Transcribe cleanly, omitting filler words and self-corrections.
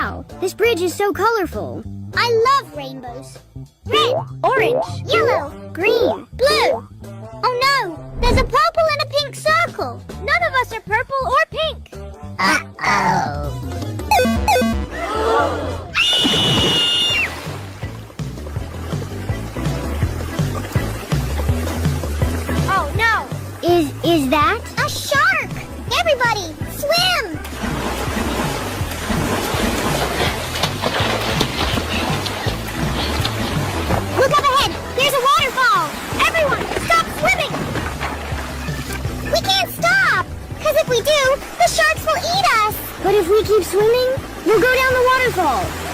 Wow, this bridge is so colorful. I love rainbows. Red, Orange, yellow, green. blue. Oh no, there's a purple and a pink circle. None of us are purple or pink. Uh-oh. Oh no, Is that? a shark! Everybody, swim! Look up ahead! There's a waterfall! Everyone, stop swimming! We can't stop! Because if we do, the sharks will eat us! But if we keep swimming, we'll go down the waterfall.